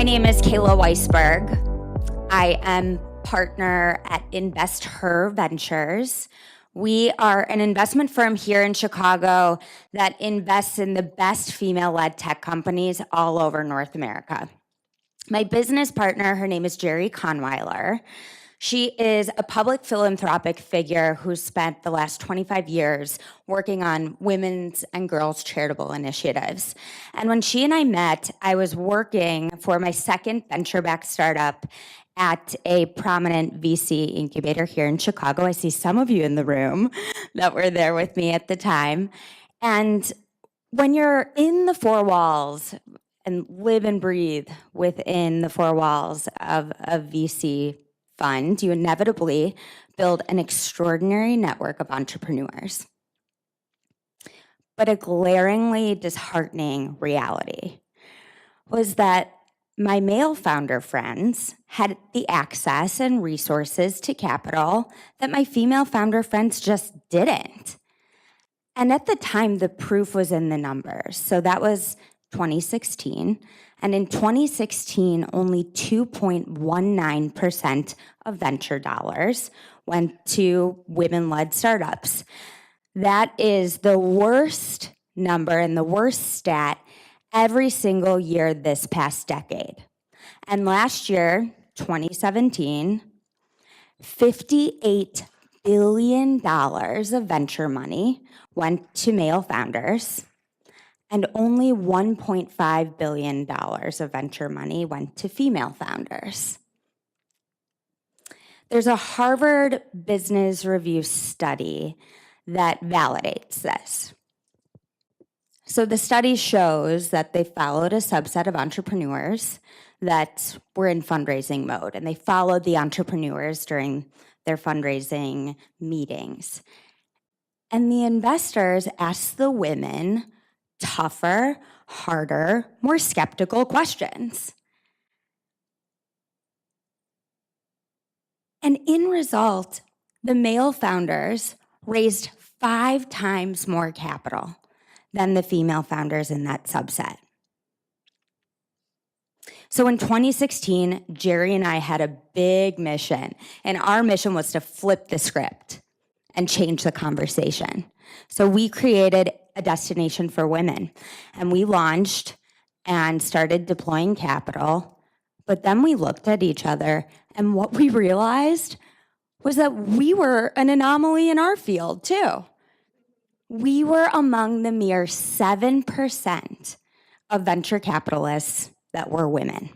My name is Cayla Weisberg. I am partner at InvestHER Ventures. We are an investment firm here in Chicago that invests in the best female-led tech companies all over North America. My business partner, her name is Jerry Conweiler. She is a public philanthropic figure who spent the last 25 years working on women's and girls' charitable initiatives. And when she and I met, I was working for my second venture-backed startup at a prominent VC incubator here in Chicago. I see some of you in the room that were there with me at the time. And when you're in the four walls and live and breathe within the four walls of a VC fund, you inevitably build an extraordinary network of entrepreneurs. But a glaringly disheartening reality was that my male founder friends had the access and resources to capital that my female founder friends just didn't. And at the time, the proof was in the numbers. So that was 2016. And in 2016, only 2.19% of venture dollars went to women-led startups. That is the worst number and the worst stat every single year this past decade. And last year, 2017, $58 billion of venture money went to male founders, and only $1.5 billion of venture money went to female founders. There's a Harvard Business Review study that validates this. So the study shows that they followed a subset of entrepreneurs that were in fundraising mode, and they followed the entrepreneurs during their fundraising meetings. And the investors asked the women tougher, harder, more skeptical questions. And in result, the male founders raised 5 times more capital than the female founders in that subset. So in 2016, Jerry and I had a big mission, and our mission was to flip the script and change the conversation. So we created a destination for women, and we launched and started deploying capital. But then we looked at each other, and what we realized was that we were an anomaly in our field too. We were among the mere 7% of venture capitalists that were women.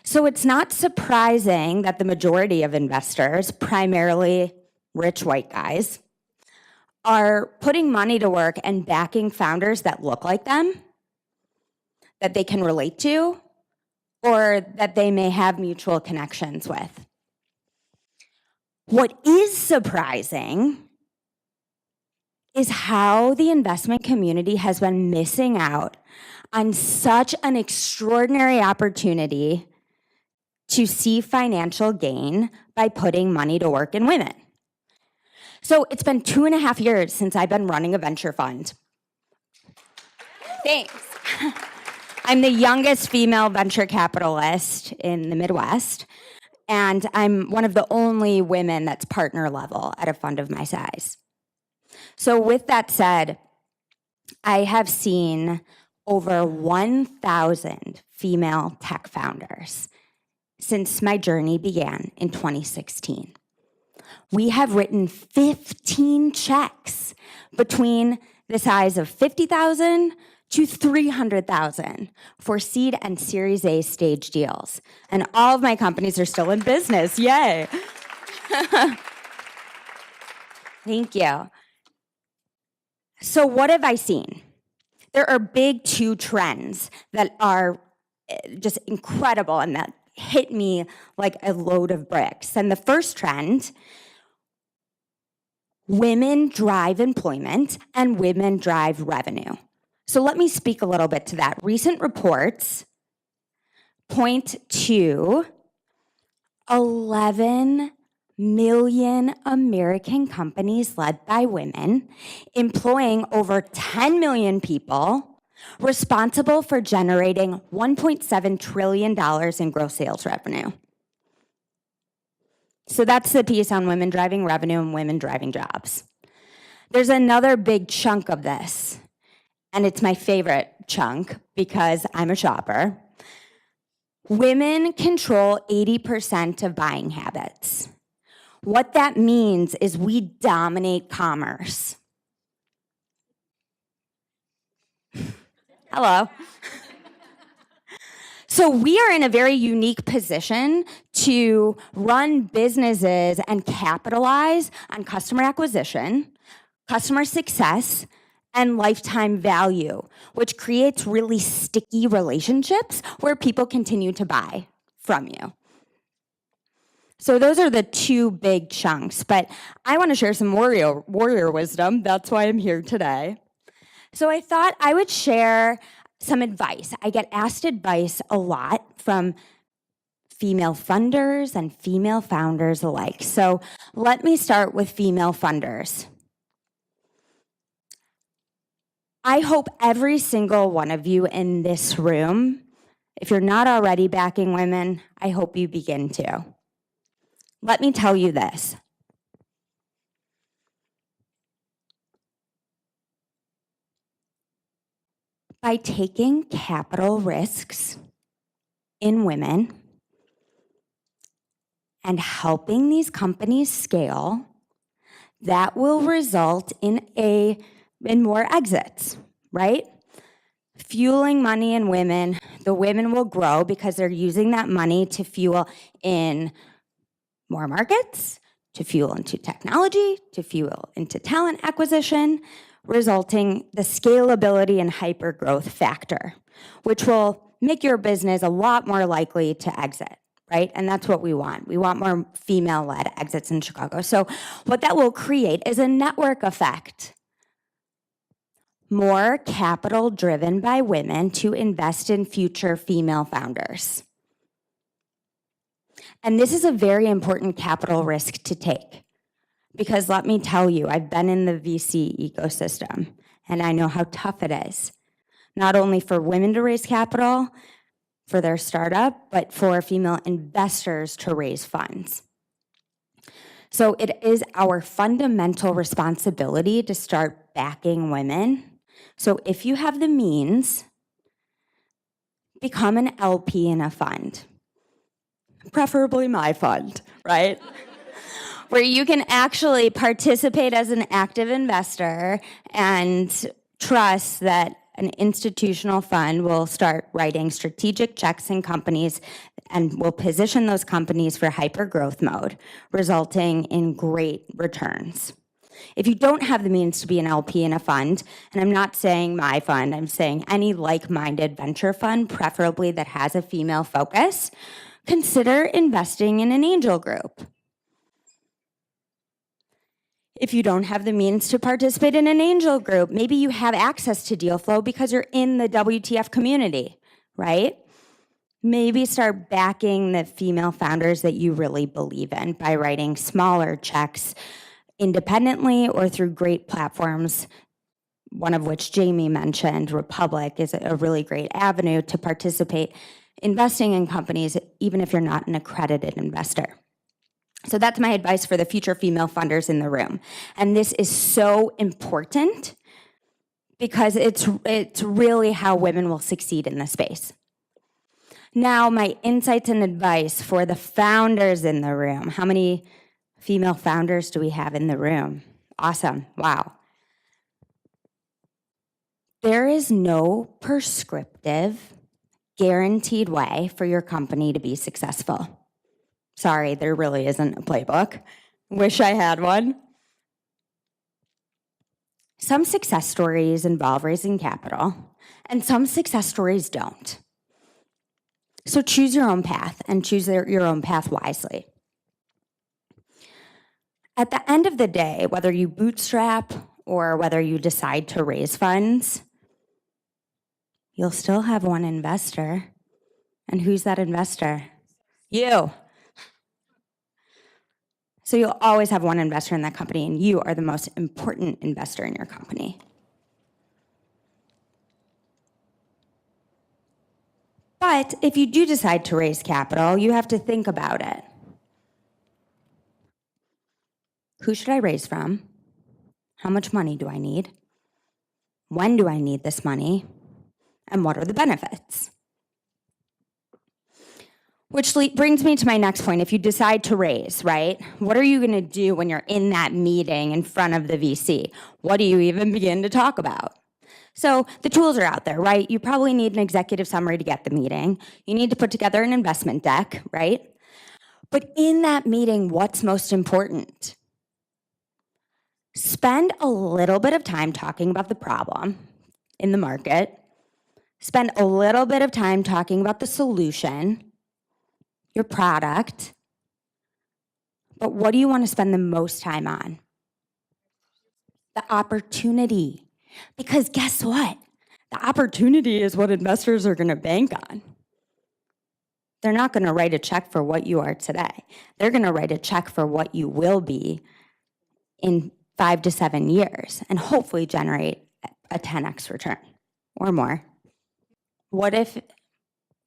So it's not surprising that the majority of investors, primarily rich white guys, are putting money to work and backing founders that look like them, that they can relate to, or that they may have mutual connections with. What is surprising is how the investment community has been missing out on such an extraordinary opportunity to see financial gain by putting money to work in women. So it's been 2.5 years since I've been running a venture fund. Thanks. I'm the youngest female venture capitalist in the Midwest, and I'm one of the only women that's partner level at a fund of my size. So with that said, I have seen over 1,000 female tech founders since my journey began in 2016. We have written 15 checks between the size of $50,000 to $300,000 for seed and Series A stage deals. And all of my companies are still in business. Yay. Thank you. So what have I seen? There are big 2 trends that are just incredible and that hit me like a load of bricks. And the first trend, women drive employment and women drive revenue. So let me speak a little bit to that. Recent reports point to 11 million American companies led by women, employing over 10 million people responsible for generating $1.7 trillion in gross sales revenue. So that's the piece on women driving revenue and women driving jobs. There's another big chunk of this, and it's my favorite chunk because I'm a shopper. Women control 80% of buying habits. What that means is we dominate commerce. Hello. So we are in a very unique position to run businesses and capitalize on customer acquisition, customer success, and lifetime value, which creates really sticky relationships where people continue to buy from you. So those are the two big chunks, but I want to share some warrior wisdom. That's why I'm here today. So I thought I would share some advice. I get asked advice a lot from female funders and female founders alike. So let me start with female funders. I hope every single one of you in this room, if you're not already backing women, I hope you begin to. Let me tell you this. By taking capital risks in women and helping these companies scale, that will result in more exits, right? Fueling money in women, the women will grow because they're using that money to fuel in more markets, to fuel into technology, to fuel into talent acquisition, resulting the scalability and hyper-growth factor, which will make your business a lot more likely to exit, right? And that's what we want. We want more female-led exits in Chicago. So what that will create is a network effect. More capital driven by women to invest in future female founders. And this is a very important capital risk to take. Because let me tell you, I've been in the VC ecosystem, and I know how tough it is, not only for women to raise capital for their startup, but for female investors to raise funds. So it is our fundamental responsibility to start backing women. So if you have the means, become an LP in a fund, preferably my fund, right? Where you can actually participate as an active investor and trust that an institutional fund will start writing strategic checks in companies and will position those companies for hyper-growth mode, resulting in great returns. If you don't have the means to be an LP in a fund, and I'm not saying my fund, I'm saying any like-minded venture fund, preferably that has a female focus, consider investing in an angel group. If you don't have the means to participate in an angel group, maybe you have access to deal flow because you're in the WTF community, right? Maybe start backing the female founders that you really believe in by writing smaller checks independently or through great platforms, one of which Jamie mentioned. Republic is a really great avenue to participate investing in companies, even if you're not an accredited investor. So that's my advice for the future female funders in the room. And this is so important because it's really how women will succeed in this space. Now, my insights and advice for the founders in the room. How many female founders do we have in the room? Awesome. Wow. There is no prescriptive, guaranteed way for your company to be successful. Sorry, there really isn't a playbook. Wish I had one. Some success stories involve raising capital, and some success stories don't. So choose your own path and choose your own path wisely. At the end of the day, whether you bootstrap or whether you decide to raise funds, you'll still have one investor. And who's that investor? You. So you'll always have one investor in that company, and you are the most important investor in your company. But if you do decide to raise capital, you have to think about it. Who should I raise from? How much money do I need? When do I need this money? And what are the benefits? Which brings me to my next point. If you decide to raise, right, what are you going to do when you're in that meeting in front of the VC? What do you even begin to talk about? So the tools are out there, right? You probably need an executive summary to get the meeting. You need to put together an investment deck, right? But in that meeting, what's most important? Spend a little bit of time talking about the problem in the market. Spend a little bit of time talking about the solution, your product. But what do you want to spend the most time on? The opportunity. Because guess what? The opportunity is what investors are going to bank on. They're not going to write a check for what you are today. They're going to write a check for what you will be in 5 to 7 years and hopefully generate a 10x return or more. What if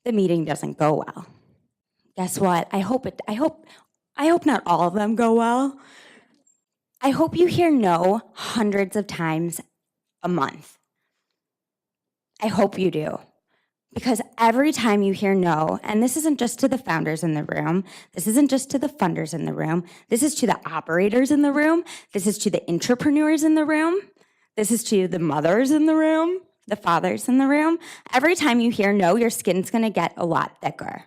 the meeting doesn't go well? Guess what? I hope not all of them go well. I hope you hear no hundreds of times a month. I hope you do. Because every time you hear no, and this isn't just to the founders in the room, this isn't just to the funders in the room, this is to the operators in the room, this is to the entrepreneurs in the room, this is to the mothers in the room, the fathers in the room. Every time you hear no, your skin's gonna get a lot thicker.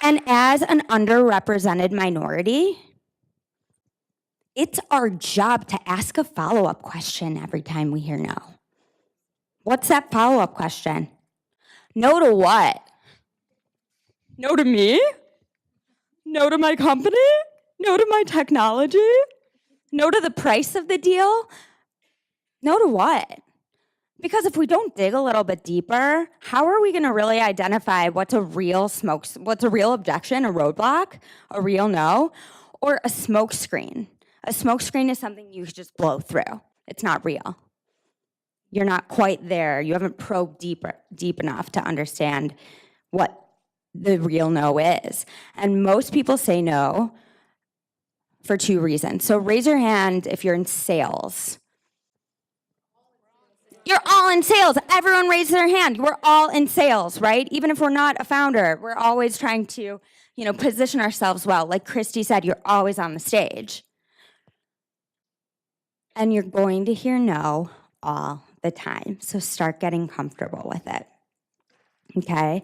And as an underrepresented minority, it's our job to ask a follow-up question every time we hear no. What's that follow-up question? No to what? No to me? No to my company? No to my technology? No to the price of the deal? No to what? Because if we don't dig a little bit deeper, how are we going to really identify what's a real objection, a roadblock, a real no, or a smoke screen? A smoke screen is something you just blow through. It's not real. You're not quite there. You haven't probed deep enough to understand what the real no is. And most people say no for 2 reasons. So raise your hand if you're in sales. You're all in sales. Everyone raise their hand. We're all in sales, right? Even if we're not a founder, we're always trying to, position ourselves well. Like Christy said, you're always on the stage. And you're going to hear no all the time. So start getting comfortable with it. Okay?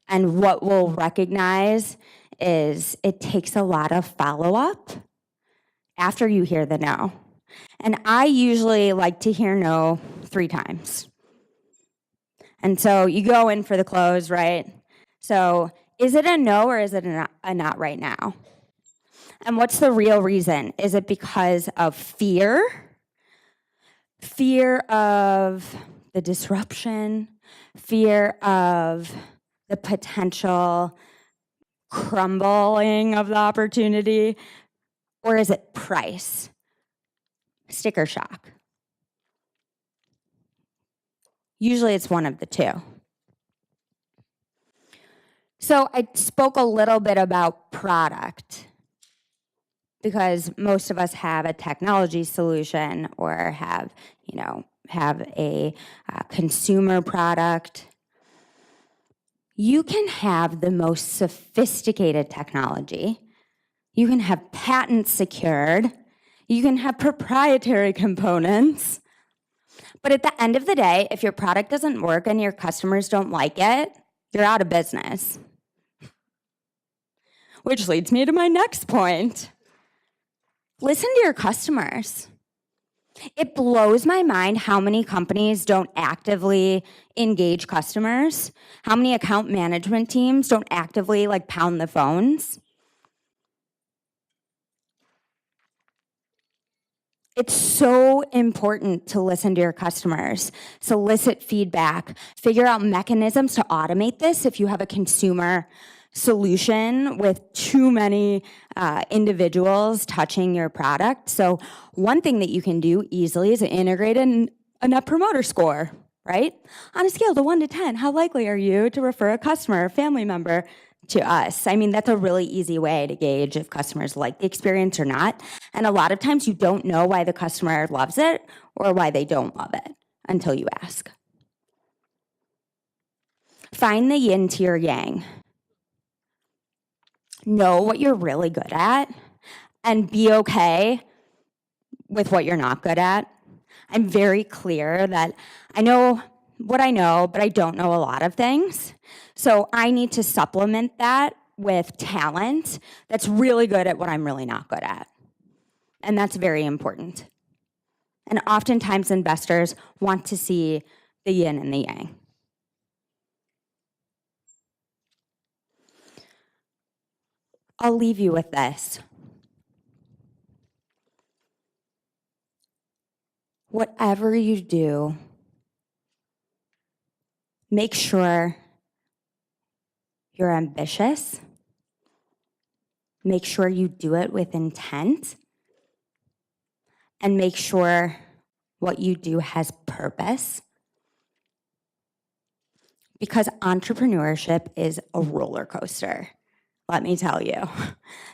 And what we'll recognize is it takes a lot of follow-up after you hear the no. And I usually like to hear no 3 times. And so you go in for the close, right? So is it a no or is it a not right now? And what's the real reason? Is it because of fear? Fear of the disruption? Fear of the potential crumbling of the opportunity? Or is it price? Sticker shock. Usually it's one of the 2. So I spoke a little bit about product because most of us have a technology solution or have a consumer product. You can have the most sophisticated technology. You can have patents secured. You can have proprietary components. But at the end of the day, if your product doesn't work and your customers don't like it, you're out of business. Which leads me to my next point. Listen to your customers. It blows my mind how many companies don't actively engage customers, how many account management teams don't actively pound the phones. It's so important to listen to your customers, solicit feedback, figure out mechanisms to automate this if you have a consumer solution with too many individuals touching your product. So one thing that you can do easily is integrate a net promoter score. right? On a scale of 1 to 10, how likely are you to refer a customer or family member to us? I mean, that's a really easy way to gauge if customers like the experience or not. And a lot of times you don't know why the customer loves it or why they don't love it until you ask. Find the yin to your yang. Know what you're really good at and be okay with what you're not good at. I'm very clear that I know what I know, but I don't know a lot of things. So I need to supplement that with talent that's really good at what I'm really not good at. And that's very important. And oftentimes investors want to see the yin and the yang. I'll leave you with this. Whatever you do, make sure you're ambitious. Make sure you do it with intent. And make sure what you do has purpose. Because entrepreneurship is a roller coaster, let me tell you.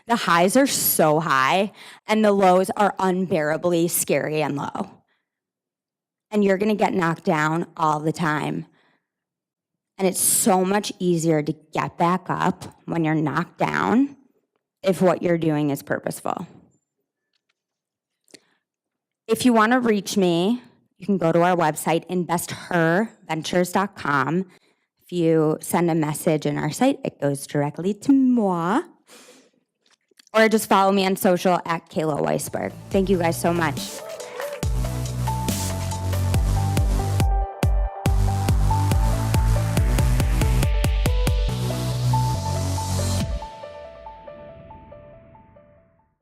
The highs are so high, and the lows are unbearably scary and low. And you're gonna get knocked down all the time. And it's so much easier to get back up when you're knocked down if what you're doing is purposeful. If you wanna reach me, you can go to our website, InvestHERVentures.com. If you send a message in our site, it goes directly to moi. Or just follow me on social at Cayla Weisberg. Thank you guys so much.